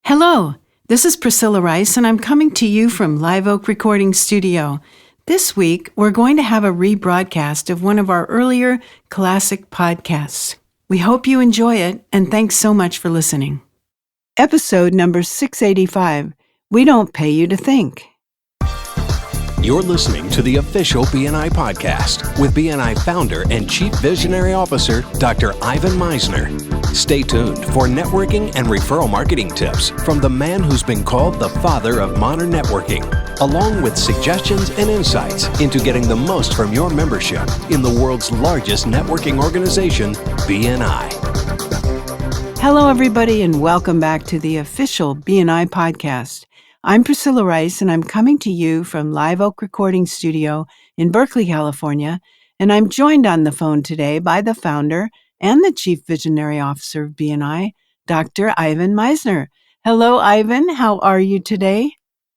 Hello, this is Priscilla Rice, and I'm coming to you from Live Oak Recording Studio. This week, we're going to have a rebroadcast of one of our earlier classic podcasts. We hope you enjoy it, and thanks so much for listening. Episode number 685, We Don't Pay You to Think. You're listening to the official BNI podcast with BNI founder and Chief Visionary Officer, Dr. Ivan Misner. Stay tuned for networking and referral marketing tips from the man who's been called the father of modern networking, along with suggestions and insights into getting the most from your membership in the world's largest networking organization, BNI. Hello, everybody, and welcome back to the official BNI podcast. I'm Priscilla Rice, and I'm coming to you from Live Oak Recording Studio in Berkeley, California, and I'm joined on the phone today by the founder and the Chief Visionary Officer of BNI, Dr. Ivan Misner. Hello, Ivan. How are you today?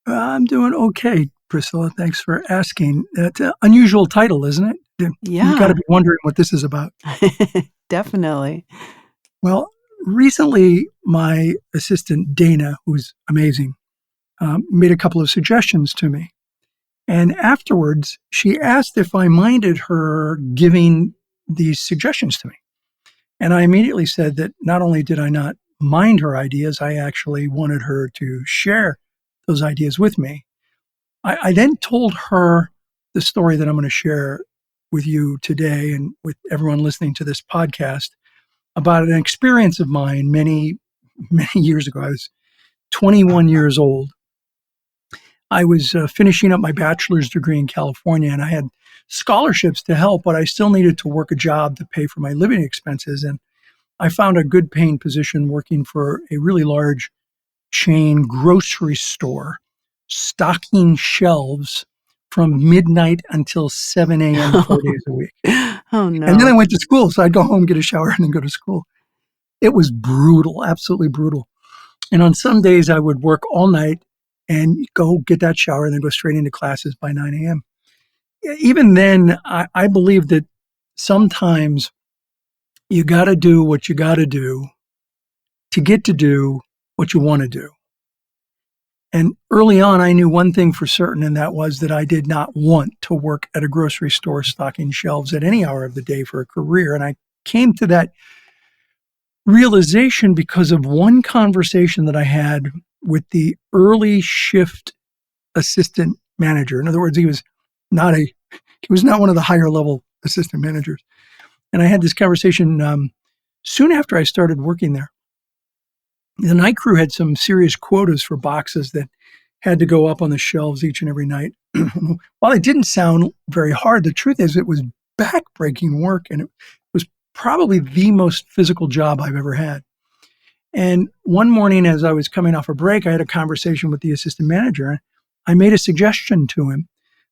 I'm doing okay, Priscilla. Thanks for asking. That's an unusual title, isn't it? Yeah. You got to be wondering what this is about. Definitely. Well, recently, my assistant, Dana, who's amazing, made a couple of suggestions to me. And afterwards, she asked if I minded her giving these suggestions to me. And I immediately said that not only did I not mind her ideas, I actually wanted her to share those ideas with me. I then told her the story that I'm going to share with you today and with everyone listening to this podcast about an experience of mine many years ago. I was 21 years old. I was finishing up my bachelor's degree in California, and I had scholarships to help, but I still needed to work a job to pay for my living expenses. And I found a good paying position working for a really large chain grocery store, stocking shelves from midnight until 7 a.m. 4 days a week. Oh, no. And then I went to school, so I'd go home, get a shower, and then go to school. It was brutal, absolutely brutal. And on some days, I would work all night and go get that shower and then go straight into classes by 9 a.m. Even then, I believe that sometimes you got to do what you got to do to get to do what you want to do. And early on, I knew one thing for certain, and that was that I did not want to work at a grocery store stocking shelves at any hour of the day for a career. And I came to that realization because of one conversation that I had with the early shift assistant manager. In other words, he was not one of the higher level assistant managers. And I had this conversation soon after I started working there. The night crew had some serious quotas for boxes that had to go up on the shelves each and every night. While it didn't sound very hard, the truth is it was backbreaking work, and it was probably the most physical job I've ever had. And one morning, as I was coming off a break, I had a conversation with the assistant manager. I made a suggestion to him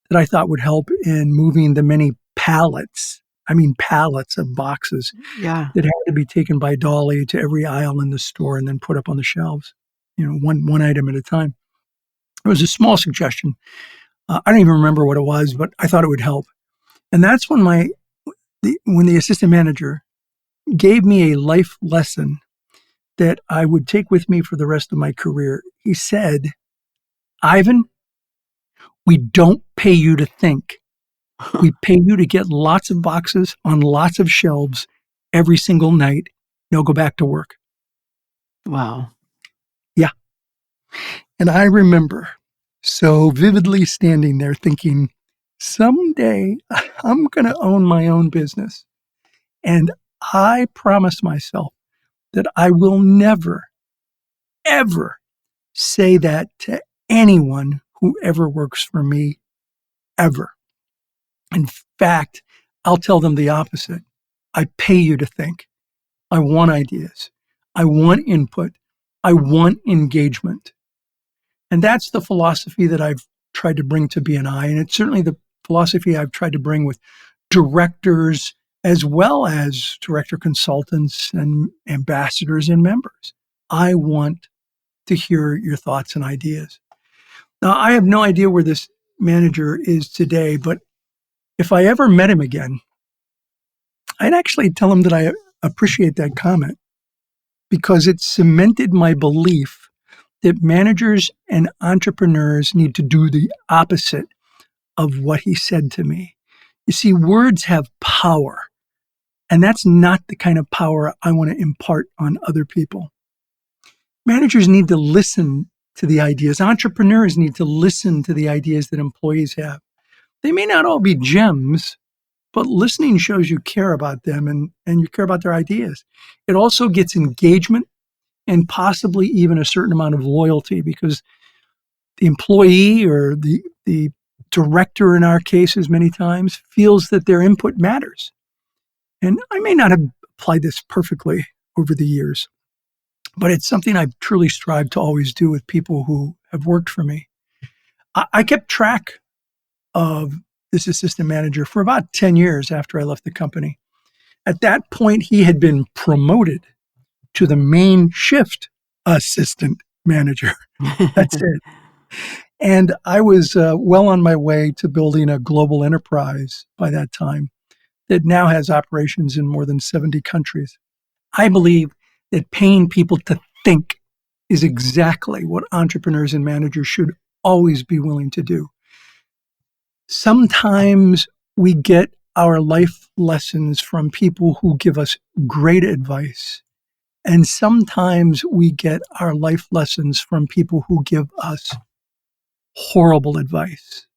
that I thought would help in moving the many pallets of boxes that had to be taken by dolly to every aisle in the store and then put up on the shelves, one item at a time. It was a small suggestion. I don't even remember what it was, but I thought it would help. And that's when when the assistant manager gave me a life lesson that I would take with me for the rest of my career. He said, "Ivan, we don't pay you to think. We pay you to get lots of boxes on lots of shelves every single night. Now go back to work." Wow. Yeah. And I remember so vividly standing there thinking, someday I'm going to own my own business. And I promised myself that I will never, ever say that to anyone who ever works for me, ever. In fact, I'll tell them the opposite. I pay you to think. I want ideas. I want input. I want engagement. And that's the philosophy that I've tried to bring to BNI. And it's certainly the philosophy I've tried to bring with directors as well as director consultants and ambassadors and members. I want to hear your thoughts and ideas. Now, I have no idea where this manager is today, but if I ever met him again, I'd actually tell him that I appreciate that comment because it cemented my belief that managers and entrepreneurs need to do the opposite of what he said to me. You see, words have power, and that's not the kind of power I want to impart on other people. Managers need to listen to the ideas. Entrepreneurs need to listen to the ideas that employees have. They may not all be gems, but listening shows you care about them and you care about their ideas. It also gets engagement and possibly even a certain amount of loyalty, because the employee or the director in our cases many times feels that their input matters. And I may not have applied this perfectly over the years, but it's something I've truly strived to always do with people who have worked for me. I kept track of this assistant manager for about 10 years after I left the company. At that point, he had been promoted to the main shift assistant manager. That's it. And I was well on my way to building a global enterprise by that time that now has operations in more than 70 countries. I believe that paying people to think is exactly what entrepreneurs and managers should always be willing to do. Sometimes we get our life lessons from people who give us great advice. And sometimes we get our life lessons from people who give us horrible advice.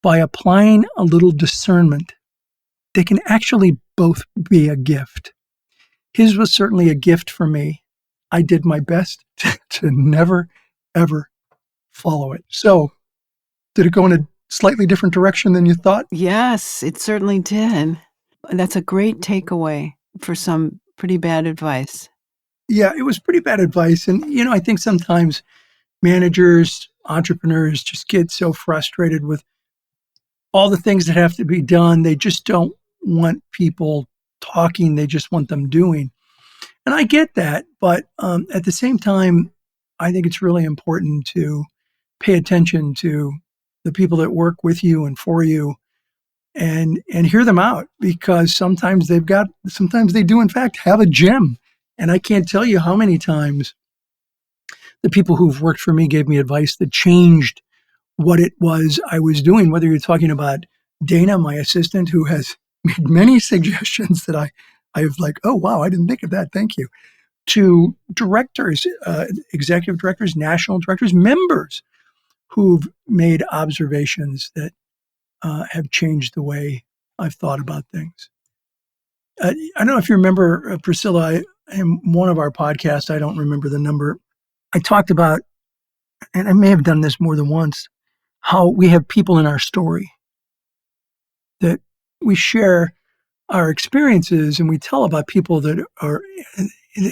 By applying a little discernment, they can actually both be a gift. His was certainly a gift for me. I did my best to never, ever follow it. So, did it go in a slightly different direction than you thought? Yes, it certainly did. That's a great takeaway for some pretty bad advice. Yeah, it was pretty bad advice. And, I think sometimes managers, entrepreneurs just get so frustrated with all the things that have to be done. They just don't want people talking. They just want them doing. And I get that. But at the same time, I think it's really important to pay attention to the people that work with you and for you and hear them out, because sometimes they do in fact have a gem. And I can't tell you how many times the people who've worked for me gave me advice that changed what it was I was doing, whether you're talking about Dana, my assistant, who has made many suggestions that I've like, oh, wow, I didn't think of that. Thank you. To directors, executive directors, national directors, members who've made observations that have changed the way I've thought about things. I don't know if you remember, Priscilla, in one of our podcasts, I don't remember the number, I talked about, and I may have done this more than once, how we have people in our story that we share our experiences and we tell about people that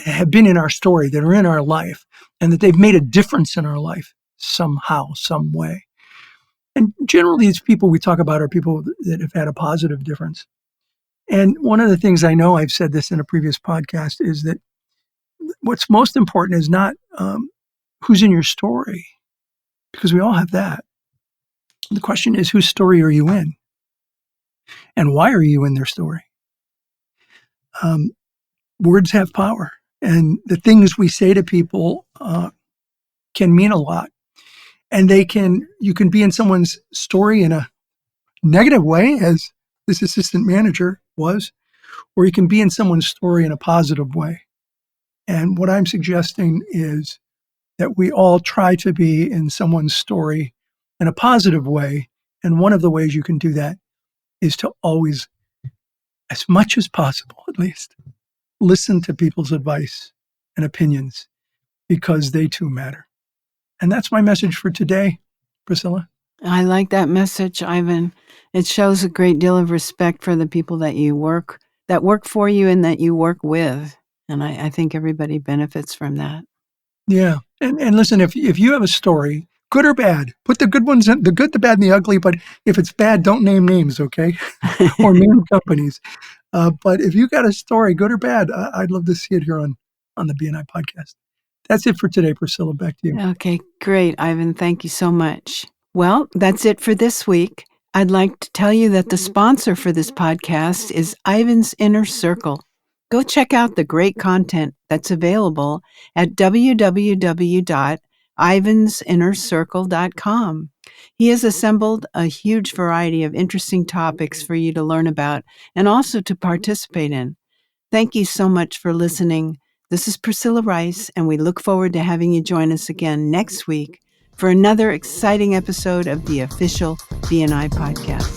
have been in our story, that are in our life, and that they've made a difference in our life somehow, some way. And generally, these people we talk about are people that have had a positive difference. And one of the things I know, I've said this in a previous podcast, is that what's most important is not who's in your story, because we all have that. The question is, whose story are you in? And why are you in their story? Words have power, and the things we say to people can mean a lot. And you can be in someone's story in a negative way, as this assistant manager was, or you can be in someone's story in a positive way. And what I'm suggesting is that we all try to be in someone's story in a positive way. And one of the ways you can do that is to always, as much as possible at least, listen to people's advice and opinions, because they too matter. And that's my message for today, Priscilla. I like that message, Ivan. It shows a great deal of respect for the people that work for you and that you work with. And I think everybody benefits from that. Yeah. And listen, if you have a story, good or bad, put the good ones in, the good, the bad, and the ugly. But if it's bad, don't name names, okay? Or name companies. But if you got a story, good or bad, I'd love to see it here on the BNI podcast. That's it for today, Priscilla. Back to you. Okay, great, Ivan. Thank you so much. Well, that's it for this week. I'd like to tell you that the sponsor for this podcast is Ivan's Inner Circle. go check out the great content that's available at www.ivansinnercircle.com. He has assembled a huge variety of interesting topics for you to learn about and also to participate in. Thank you so much for listening. This is Priscilla Rice, and we look forward to having you join us again next week for another exciting episode of the official BNI podcast.